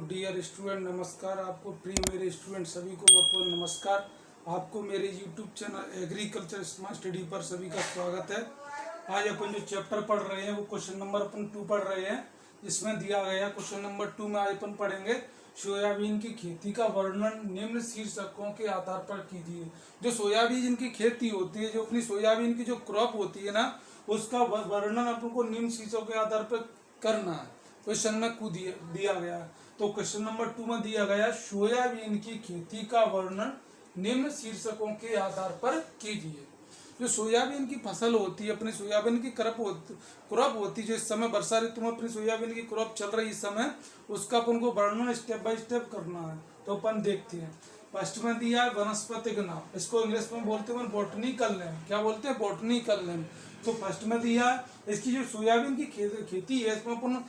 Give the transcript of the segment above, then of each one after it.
Dear student, नमस्कार। आपको प्रिय मेरे स्टूडेंट सभी को बहुत नमस्कार। आपको मेरे YouTube channel agriculture smart study पर सभी का स्वागत है। आज अपन जो चैप्टर पढ़ रहे हैं वो क्वेश्चन नंबर अपन 2 पढ़ रहे हैं। इसमें दिया गया क्वेश्चन नंबर 2 में आज अपन पढ़ेंगे सोयाबीन की खेती का वर्णन निम्न शीर्षकों के आधार पर कीजिए। जो सोयाबीन की खेती होती है, जो अपनी सोयाबीन की जो क्रॉप होती है ना, उसका वर्णन अपन को निम्न शीर्षकों के आधार पर करना है। क्वेश्चन में दिया गया है। तो क्वेश्चन नंबर 2 में दिया गया सोयाबीन की खेती का वर्णन निम्न शीर्षकों के आधार पर कीजिए। जो सोयाबीन की फसल होती है, अपनी सोयाबीन की क्रॉप होती है, जो इस समय वर्षा ऋतु में अपनी सोयाबीन की क्रॉप चल रही इस समय, उसका अपन को वर्णन स्टेप बाय स्टेप करना है। तो अपन देखते हैं। फर्स्ट में दिया है वनस्पतिक नाम, इसको इंग्लिश में बोलते हैं बॉटनिकल नेम। क्या बोलते हैं? Botanical name. तो फर्स्ट में दिया इसकी जो सोयाबीन की खेती है, इसमें अपन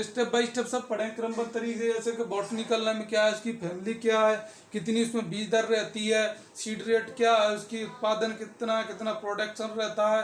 स्टेप बाय स्टेप सब पढ़ें क्रमबद्ध तरीके से। जैसे कि बॉटनिकल नेम क्या है, उसकी फैमिली क्या है, कितनी उसमें बीज दर रहती है, सीड रेट क्या है, उसकी उत्पादन कितना प्रोडक्शन रहता है,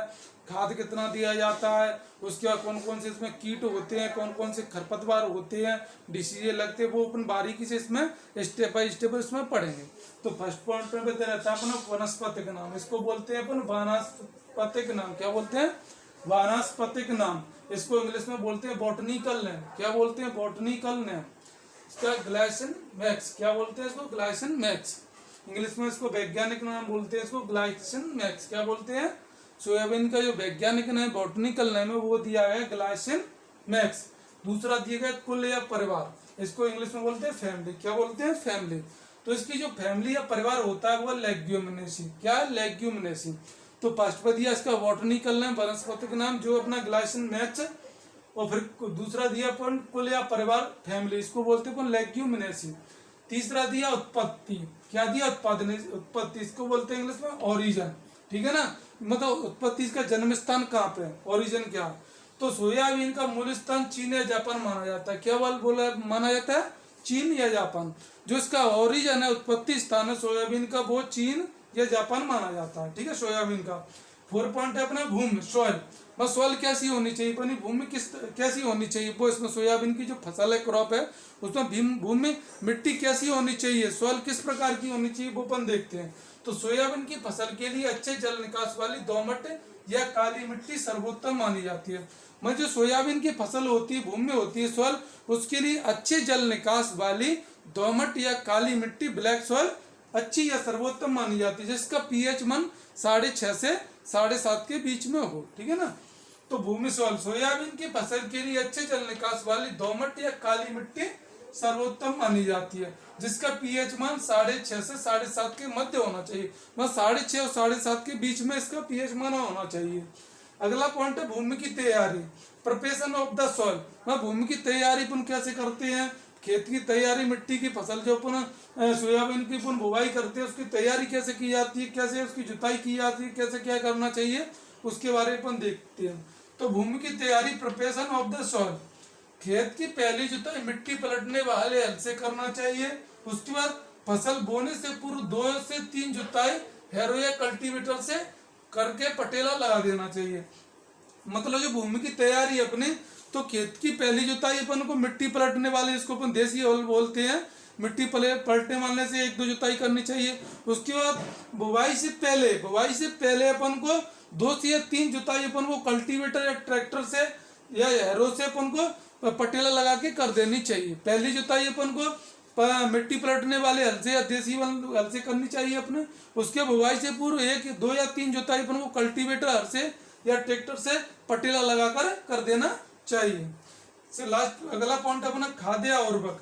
खाद कितना दिया जाता है, उसके बाद कौन कौन से इसमें कीट होते हैं, कौन कौन से खरपतवार होते हैं, डिसीजे लगते हैं, वो अपन बारीकी से इसमें स्टेप बाय स्टेप इसमें पढ़ेंगे। तो फर्स्ट पॉइंट में रहता है अपना वनस्पतिक नाम, इसको बोलते हैं अपन वानस्पतिक नाम। क्या बोलते हैं? वानस्पतिक नाम। इसको इंग्लिश में बोलते हैं बॉटनिकल नेम। क्या बोलते हैं? Botanical name. इसका ग्लाइसिन मैक्स। क्या बोलते हैं इसको? Glycine max. इंग्लिश में इसको वैज्ञानिक नाम बोलते हैं, इसको ग्लाइसिन मैक्स। क्या बोलते हैं? सोयाबीन का जो वैज्ञानिक नाम बॉटनिकल नेम है वो दिया गया ग्लाइसिन मैक्स। दूसरा दिया गया कुल या परिवार, इसको इंग्लिश में बोलते हैं फैमिली। क्या बोलते हैं? फैमिली। तो इसकी जो फैमिली या परिवार होता है वो लेग्यूमिनेसी। क्या है? लेग्यूमिनेसी। तो फर्स्ट पर दिया इसका बॉटनिकल नेम वनस्पतिक नाम जो अपना ग्लाइसिन मैक्स, और फिर दूसरा दिया अपन कुल या परिवार फैमिली, इसको बोलते हैं अपन लेग्यूमिनेसी। तीसरा दिया उत्पत्ति। क्या दिया? उत्पत्ति, इसको बोलते हैं इंग्लिश में ओरिजिन। ठीक है ना, मतलब उत्पत्ति, इसका जन्म स्थान कहाँ पे है, ओरिजिन क्या है। तो सोयाबीन का मूल स्थान चीन या जापान माना जाता है। क्या बोला माना जाता है? चीन या जापान। जो इसका ओरिजिन है, उत्पत्ति स्थान है सोयाबीन का, वो चीन या जापान माना जाता है। ठीक है, सोयाबीन का। 4 पॉइंट है अपना भूमि, सॉइल। बस सॉइल कैसी होनी चाहिए, अपनी भूमि कैसी होनी चाहिए, वो इसमें सोयाबीन की जो फसल है, क्रॉप है, उसमें भूमि मिट्टी कैसी होनी चाहिए, सॉइल किस प्रकार की होनी चाहिए, वो अपन देखते हैं। तो सोयाबीन की फसल के लिए अच्छे जल निकास वाली दोमट या काली मिट्टी सर्वोत्तम मानी जाती है। मतलब जो सोयाबीन की फसल होती है, भूमि होती है, सॉइल, उसके लिए अच्छे जल निकास वाली दोमट या काली मिट्टी, ब्लैक सॉइल अच्छी या सर्वोत्तम मानी जाती है, जिसका पीएच मान 6.5 से 7.5 के बीच में हो। ठीक है ना। तो भूमि सॉइल, सोयाबीन की फसल के लिए अच्छे जल निकास वाली दोमट या काली मिट्टी सर्वोत्तम मानी जाती है, जिसका पीएच मान 6.5 से 7.5 के मध्य होना चाहिए। मतलब 6.5 और 7.5 के बीच में इसका पीएच मान होना चाहिए। अगला पॉइंट है भूमि की तैयारी, प्रिपरेशन ऑफ द सॉइल। मतलब भूमि की तैयारी अपन कैसे करते हैं, खेत की तैयारी, मिट्टी की फसल जो अपन सोयाबीन की अपन बुवाई करते हैं, उसकी तैयारी कैसे की जाती है, कैसे उसकी जुताई की जाती है, कैसे क्या करना चाहिए, उसके बारे में अपन देखते हैं। तो भूमि की तैयारी, प्रिपरेशन ऑफ द सॉइल, खेत की पहली जुताई मिट्टी पलटने वाले हल से करना चाहिए। उसके बाद फसल बोने से पूर्व 2 से 3 जुताई हैरो या कल्टीवेटर से करके पटेला लगा देना चाहिए। मतलब जो भूमि की तैयारी अपनी, तो खेत की पहली जुताई अपन को मिट्टी पलटने वाले, इसको अपन देसी हल बोलते हैं, मिट्टी पलटने वाले से 1-2 जुताई करनी चाहिए। उसके बाद बुवाई से पहले अपन को 2 से 3 जुताई अपन को कल्टीवेटर या ट्रैक्टर से या हैरो से अपन को पटेला लगा के कर देनी चाहिए। पहली जुताई अपन को मिट्टी पलटने वाले हल से या देसी हल से करनी चाहिए अपने। उसके बुवाई से पूर्व 1, 2 या 3 जुताई अपन को कल्टीवेटर हल से या ट्रैक्टर से पटेला लगाकर कर देना चाहिए। से लास्ट अगला पॉइंट अपना खाद्य या उर्वरक,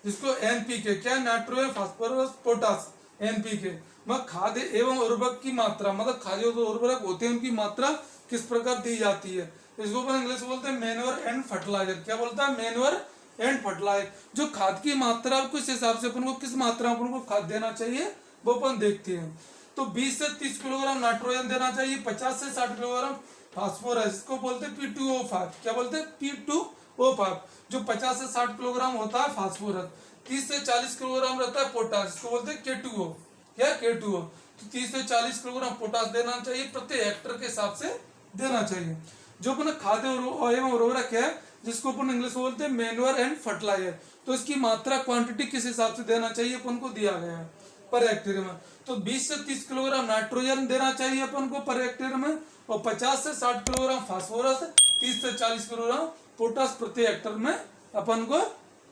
जिसको एनपीके, क्या नाइट्रोजन, फास्फोरस, पोटास, एनपीके। मतलब खाद्य एवं उर्वरक की मात्रा, मतलब खाद्य जो उर्वरक होते हैं उनकी मात्रा किस प्रकार दी जाती है, इसको अपन इंग्लिश बोलते हैं मैन्योर एंड फर्टिलाइजर। क्या बोलता है? Manure and fertilizer. जो खाद की मात्रा, किस हिसाब से अपन को किस मात्रा में अपन को खाद देना चाहिए, वो अपन देखते हैं। तो 20 से 30 किलोग्राम नाइट्रोजन देना चाहिए, 50 से 60 किलोग्राम फास्फोरस, इसको बोलते हैं P2O5। क्या बोलते हैं? P2O5। जो 50 से 60 किलोग्राम होता है फास्फोरस, 30 से 40 किलोग्राम रहता है पोटास, इसको बोलते हैं K2O। क्या? K2O। तो 30 से 40 किलोग्राम पोटास देना चाहिए, प्रति हेक्टर के हिसाब से देना चाहिए। जो अपना खाद्य एवं उर्वरक है, जिसको अपन इंग्लिश में बोलते हैं मैन्योर एंड फर्टिलाइजर। तो इसकी मात्रा क्वांटिटी किस हिसाब से देना चाहिए अपन को दिया गया है पर हेक्टेयर में। तो 20 से 30 किलोग्राम नाइट्रोजन देना चाहिए अपन को पर हेक्टेयर में, और 50 से 60 किलोग्राम फास्फोरस, 30 से 40 किलोग्राम पोटास प्रति हेक्टेयर में अपन को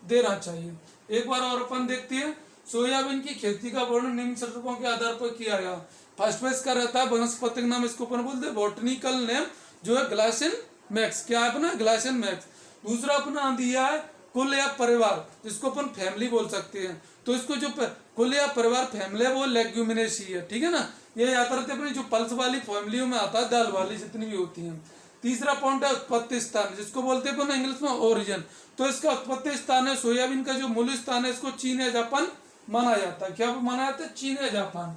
देना चाहिए। एक बार और अपन देखते हैं सोयाबीन की खेती का वर्णन निम्न शीर्षकों के आधार पर किया गया। फर्स्ट में इसका रहता है वनस्पतिक नाम, इसको अपन बोलते हैं बॉटनिकल नेम जो है ग्लाइसिन मैक्स। क्या है अपना ग्लाइसिन मैक्स। दूसरा अपना दिया है कुल या परिवार, जिसको अपन फैमिली बोल सकते हैं। तो इसको जो कुल या परिवार फैमिली है वो लेग्यूमिनेसी है, ठीक है ना। ये याद रखते अपनी जो पल्स वाली फैमिलियों में आता है, दाल वाली जितनी भी होती हैं। तीसरा पॉइंट है उत्पत्ति स्थान, जिसको बोलते हैं इंग्लिश में ओरिजिन। तो इसका उत्पत्ति स्थान है सोयाबीन का जो मूल स्थान है, इसको चीन या जापान माना जाता है। क्या माना जाता है? चीन या जापान।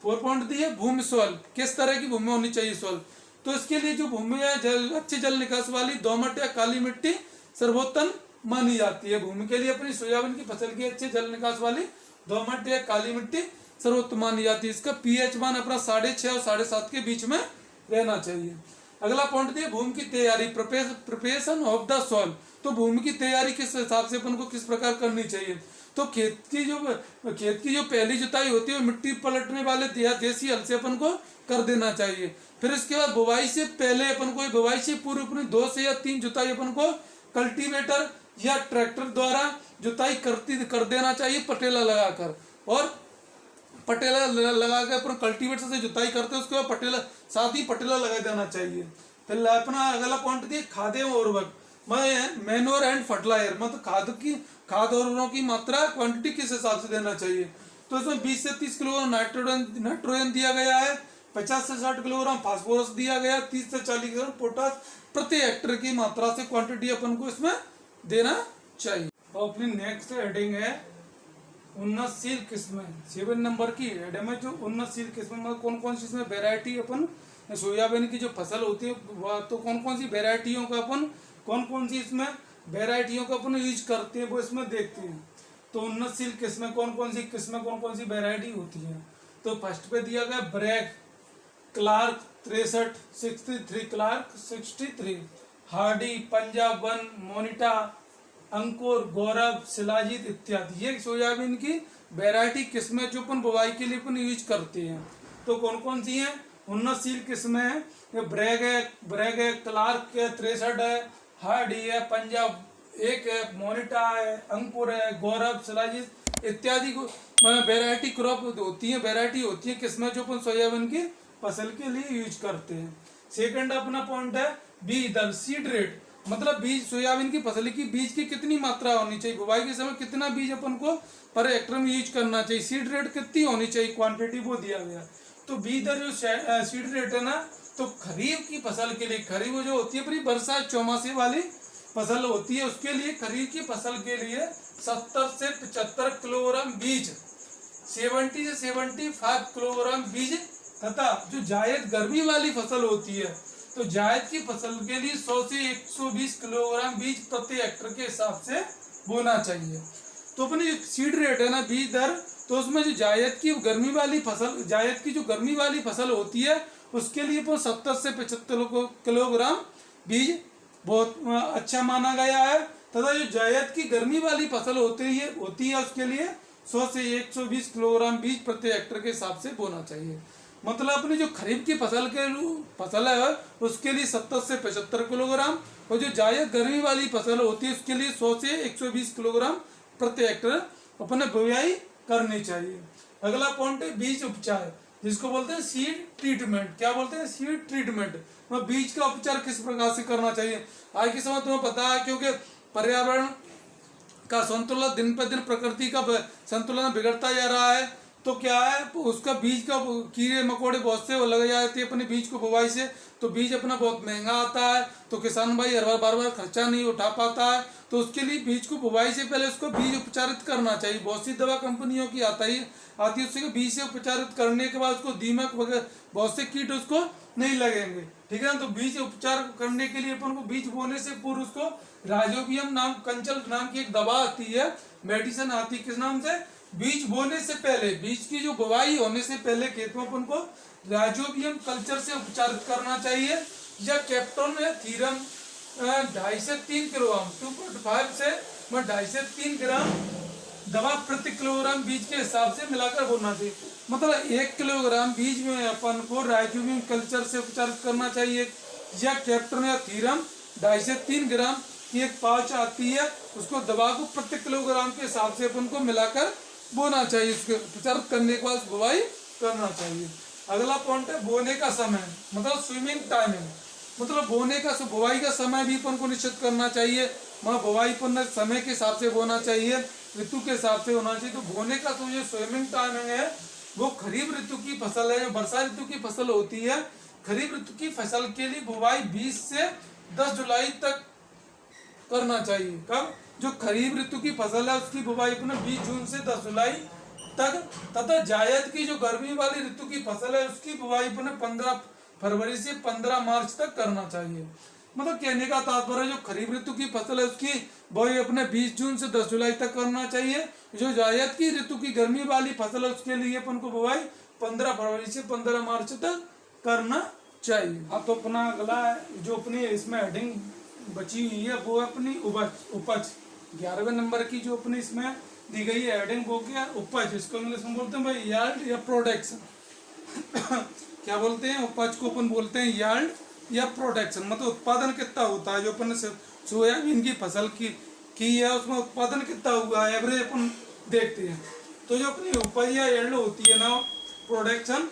4 पॉइंट दिए भूमि सोल, किस तरह की भूमि होनी चाहिए सोल। तो इसके लिए जो भूमि है अच्छे जल निकास वाली दोमट या काली मिट्टी सर्वोत्तम मानी जाती है। भूमि के लिए अपनी सोयाबीन की फसल की अच्छे जल निकास वाली दोमट या काली मिट्टी सर्वोत्तम मानी जाती है। इसका पीएच मान अपना 6.5 और 7.5 के बीच में रहना चाहिए। अगला पॉइंट दिया भूमि की तैयारी, प्रिपरेशन ऑफ द सॉइल। तो भूमि की तैयारी किस हिसाब से अपन को किस प्रकार करनी चाहिए। तो खेत की जो पहली जुताई होती है वो मिट्टी पलटने वाले देसी हल से अपन को कर देना चाहिए। फिर इसके बाद बुवाई से पहले अपन को, बुवाई से पूर्व अपनी 2 से या 3 जुताई अपन को कल्टीवेटर या ट्रैक्टर द्वारा जुताई कर देना चाहिए पटेला लगाकर। और पटेला लगाकर अपन कल्टीवेटर से जुताई करते हैं, उसके बाद पटेला साथ ही पटेला लगा देना चाहिए। फिर अपना अगला पॉइंट दिए खाद एवं उर्वरक, मैन्योर एंड फर्टिलाइजर। मतलब खाद और उर्वरकों की मात्रा क्वांटिटी किस हिसाब से देना चाहिए। तो इसमें 20 से 30 किलोग्राम नाइट्रोजन दिया गया है, 50 से 60 किलोग्राम फास्फोरस दिया गया, 30 से 40 किलोग्राम पोटास प्रति हेक्टेयर की मात्रा से क्वांटिटी अपन को इसमें देना चाहिए। और अपनी नेक्स्ट हेडिंग है उन्नतशील किस्में। 7 नंबर की हेड में जो उन्नतशील किस्में में कौन कौन सी इसमें वेरायटी अपन सोयाबीन की जो फसल होती है वह, तो कौन कौन सी वेरायटियों का अपन कौन कौन सी इसमें वेरायटियों का अपन यूज करते हैं वो इसमें देखते हैं। तो उन्नतशील किस्में कौन कौन सी वेरायटी होती है। तो फर्स्ट पे दिया गया Bragg, Clark 63, 63 Clark 63, Hardee, Punjab 1, Monetta, Ankur, Gaurav, Shilajit इत्यादि। ये सोयाबीन की वेरायटी किस्में जो अपन बुवाई के लिए अपन यूज करते हैं। तो कौन कौन सी हैं उन्नतशील किस्में हैं। ये ब्रैक है, क्लार्क है, 63 है, हार्डी है, पंजाब 1 है, मोनिटा है, अंकुर है, गौरव, शिलाजीत इत्यादि को वेरायटी क्रॉप होती है, वेरायटी होती है किस्में जो अपन सोयाबीन की फसल के लिए यूज करते हैं। सेकंड अपना पॉइंट है बीज दर, सीड रेट। मतलब बीज सोयाबीन की फसल की बीज की कितनी मात्रा होनी चाहिए, बुवाई के समय कितना बीज अपन को पर हेक्टेयर में यूज करना चाहिए, सीड रेट कितनी होनी चाहिए, क्वांटिटी वो दिया गया। तो बीज दर जो सीड रेट है ना, तो खरीफ की फसल के लिए, खरीफ जो होती है पूरी वर्षा चौमासे वाली फसल होती है, उसके लिए खरीफ की फसल के लिए 70 से 75 किलोग्राम बीज, 70 से 75 किलोग्राम बीज, तथा जो जायद गर्मी वाली फसल होती है तो जायद की फसल के लिए 100 से 120 किलोग्राम बीज प्रति हेक्टेयर के हिसाब से बोना चाहिए। तो अपनी सीड रेट है ना बीज दर, तो उसमें जो जायद की जो गर्मी वाली फसल होती है उसके लिए 70 से 75 किलोग्राम बीज बहुत अच्छा माना गया है। तथा जो जायद की गर्मी वाली फसल होती है उसके लिए 100 से 120 किलोग्राम बीज प्रति हेक्टेयर के हिसाब से बोना चाहिए। मतलब अपनी जो खरीफ की फसल है उसके लिए 70 से 75 किलोग्राम, और जो जायद गर्मी वाली फसल होती है उसके लिए 100 से 120 किलोग्राम प्रति हेक्टेयर अपने बुवाई करनी चाहिए। अगला पॉइंट है बीज उपचार, जिसको बोलते हैं सीड ट्रीटमेंट। क्या बोलते हैं? Seed treatment. बीज का उपचार किस प्रकार से करना चाहिए। आज के समय तुम्हें पता है क्योंकि पर्यावरण का संतुलन दिन पर दिन प्रकृति का संतुलन बिगड़ता जा रहा है, तो क्या है उसका बीज का कीड़े मकोड़े बहुत से लग जाते हैं अपने बीज को बुवाई से, तो बीज अपना बहुत महंगा आता है, तो किसान भाई हर बार खर्चा नहीं उठा पाता है। तो उसके लिए बीज को बुवाई से पहले उसको बीज उपचारित करना चाहिए। बहुत सी दवा कंपनियों की आती है उसके बीज से उपचारित करने के बाद उसको दीमक वगैरह बहुत से कीट उसको नहीं लगेंगे, ठीक है ना। तो बीज उपचार करने के लिए अपन को बीज बोने से पूर्व उसको राइजोबियम कंचल नाम की एक दवा आती है, मेडिसिन आती है, किस नाम से? बीज बोने से पहले, बीज की जो बुवाई होने से पहले खेत में अपन को राइजोबियम कल्चर से उपचारित करना चाहिए, या कैप्टोन या थीरम 2.5 से 3 किलोग्राम 2.5 से 2.5 से 3 ग्राम दवा प्रति किलोग्राम बीज के हिसाब से मिलाकर बोना चाहिए। मतलब 1 किलोग्राम बीज में अपन को राइजोबियम कल्चर से उपचारित करना चाहिए, या कैप्टन या थीरम 2.5 से 3 ग्राम की एक पाउच आती है, उसको दवा को प्रति किलोग्राम के हिसाब से अपन को मिलाकर बोना चाहिए। उसके उपचारित करने के बाद बुवाई करना चाहिए। अगला पॉइंट है बोने का समय, मतलब स्विमिंग टाइमिंग। मतलब बोने का बुवाई का समय भी अपन को निश्चित करना चाहिए। वहाँ बुवाई पर समय के हिसाब से बोना चाहिए, ऋतु के हिसाब से होना चाहिए। तो बोने का तो जो स्विमिंग टाइमिंग है वो खरीफ ऋतु की फसल है, जो वर्षा ऋतु की फसल होती है। खरीफ ऋतु की फसल के लिए बुवाई 20 से 10 जुलाई तक करना चाहिए। कब? जो खरीफ ऋतु की फसल है उसकी बुवाई अपने 20 जून से 10 जुलाई तक, तथा जायद की जो गर्मी वाली ऋतु की फसल है उसकी बुवाई अपने 15 फरवरी से 15 मार्च तक करना चाहिए। मतलब कहने का तात्पर्य जो खरीफ ऋतु की फसल है उसकी बुवाई अपने 20 जून से 10 जुलाई तक करना चाहिए। जो जायद की ऋतु की गर्मी वाली फसल है उसके लिए अपन को बुवाई 15 फरवरी से 15 मार्च तक करना चाहिए। हाँ, तो अपना अगला जो अपनी इसमें हेडिंग बची हुई है वो अपनी उपज 11वें नंबर की जो अपनी इसमें दी गई है हेडिंग वो क्या? उपज। इसको इंग्लिश में बोलते हैं भाई यार्ड या प्रोडक्शन। क्या बोलते हैं? उपज को अपन बोलते हैं यार्ड या प्रोडक्शन। मतलब उत्पादन कितना होता है जो अपन सोयाबीन की फसल की है उसमें उत्पादन कितना हुआ है, एवरेज अपन देखते हैं। तो जो अपनी उपज या यार्ड होती है ना, प्रोडक्शन,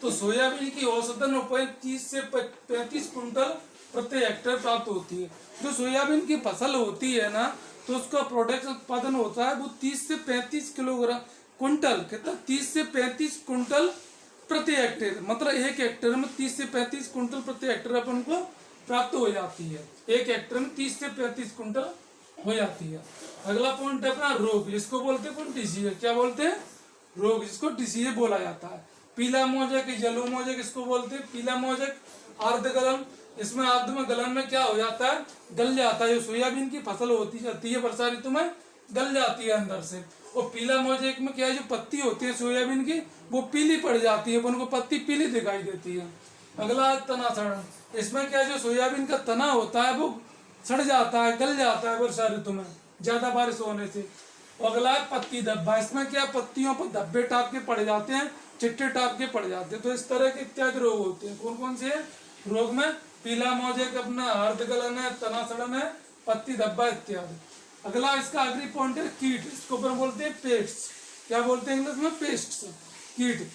तो सोयाबीन की औसतन उपज 30 से 35 कुंटल प्रति हेक्टेयर प्राप्त होती है। जो सोयाबीन की फसल होती है ना तो उसका प्रोडक्ट उत्पादन होता है वो 30 से 35 किलोग्राम कुंटल, कितना? 30 से 35 कुंटल प्रति हेक्टेयर। मतलब एक हेक्टेयर में 30 से 35 कुंटल प्रति हेक्टेयर अपन को प्राप्त हो जाती है। एक हेक्टेयर में 30 से 35 कुंटल हो जाती है। अगला पॉइंट है अपना रोग, जिसको बोलते हैं डिसीज। क्या बोलते हैं? रोग, जिसको डिसीज बोला जाता है। पीला मोजक, येलो मोजक इसको बोलते हैं। पीला मोजक, अर्ध गलन, इसमें अर्ध में गलन में क्या हो जाता है? गल जाता है। जो सोयाबीन की फसल होती जाती है वर्षा ऋतु में गल जाती है अंदर से। और पीला मोजेक में क्या है? जो पत्ती होती है सोयाबीन की वो पीली पड़ जाती है, उनको पत्ती पीली दिखाई देती है। अगला तना सड़न, इसमें क्या है? जो सोयाबीन का तना होता है वो सड़ जाता है, गल जाता है वर्षा ऋतु में ज्यादा बारिश होने से। अगला है पत्ती धब्बा, इसमें क्या? पत्तियों पर धब्बे टाप के पड़ जाते हैं, चिट्टे टाप के पड़ जाते हैं। तो इस तरह के इत्यादि रोग होते हैं। कौन कौन से रोग में? पीला मोजेक, अपना अर्ध गलन है, तना सड़न है, पत्ती धब्बा इत्यादि। अगला इसका अगली पॉइंट है कीट, इसको अपन बोलते हैं पेस्ट्स। क्या बोलते हैं इंग्लिश में? पेस्ट्स, कीट।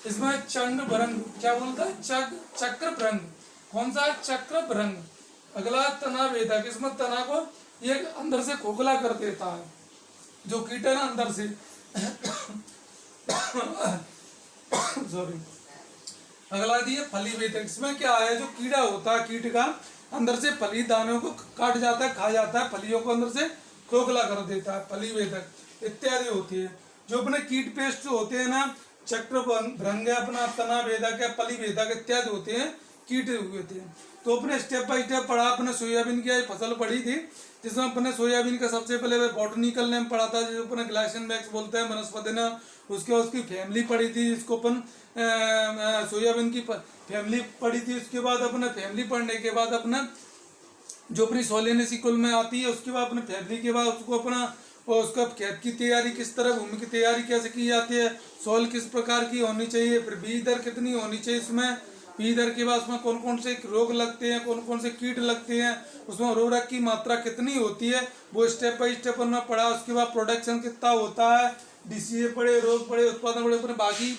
इसमें चंड भ्रंग, क्या बोलता है? चक्र भ्रंग। कौन सा? चक्र भ्रंग। अगला तना वेदक, इसमें तना को ये अंदर से खोखला कर देता है जो कीट है ना अंदर से। सॉरी। अगला दिए फली वेदक, इसमें क्या है? जो कीड़ा होता है कीट का अंदर से फली दानों को काट जाता है, खा जाता है, फलियों को अंदर से खोखला कर देता है, फली वेदक इत्यादि होती है। जो अपने कीट पेस्ट होते हैं ना, चक्र भ्रंग है, अपना तना वेदक है, फली वेदक इत्यादि होते हैं, कीट हुए थे। तो अपने स्टेप बाय स्टेप पढ़ा। अपने सोयाबीन की फसल पढ़ी थी जिसमें अपने सोयाबीन का सबसे पहले बॉटनिकल नेम पढ़ा था जो अपने ग्लाइसिन मैक्स बोलते हैं वनस्पति ने। उसकी फैमिली पढ़ी थी जिसको अपन सोयाबीन की फैमिली पढ़ी थी। उसके बाद अपने फैमिली पढ़ने के बाद अपना जो अपनी सोलेनेसी कुल में आती है उसके बाद अपने फैमिली के बाद उसको अपना और उसका खेत की तैयारी किस तरह, भूमि की तैयारी कैसे की जाती है, सॉइल किस प्रकार की होनी चाहिए, फिर बीज दर कितनी होनी चाहिए, इसमें बीज दर के बाद उसमें कौन कौन से रोग लगते हैं, कौन कौन से कीट लगते हैं, उसमें उर्वरक की मात्रा कितनी होती है, वो स्टेप बाय स्टेप हमने पढ़ा। उसके बाद प्रोडक्शन कितना होता है, डीसीए पढ़े, रोग पढ़े, उत्पादन पढ़े, अपने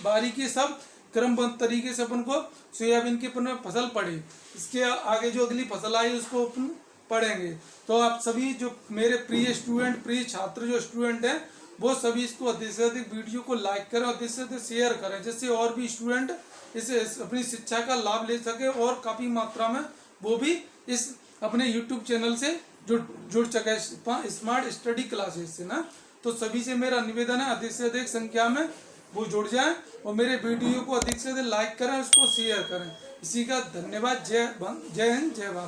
बारीकी सब क्रमबद्ध तरीके से अपन को सोयाबीन की अपन फसल पढ़ी। इसके आगे जो अगली फसल आई उसको अपन पढ़ेंगे। तो आप सभी जो मेरे प्रिय स्टूडेंट, प्रिय छात्र जो स्टूडेंट हैं वो सभी इसको अधिक से अधिक वीडियो को लाइक करें और अधिक से अधिक शेयर करें, जिससे और भी स्टूडेंट इसे अपनी शिक्षा का लाभ ले सके और काफ़ी मात्रा में वो भी इस अपने यूट्यूब चैनल से जुड़ सके, स्मार्ट स्टडी क्लासेस से ना। तो सभी से मेरा निवेदन है अधिक से अधिक संख्या में वो जुड़ जाएं और मेरे वीडियो को अधिक से अधिक लाइक करें, उसको शेयर करें। इसी का धन्यवाद। जय हिंद, जय भारत।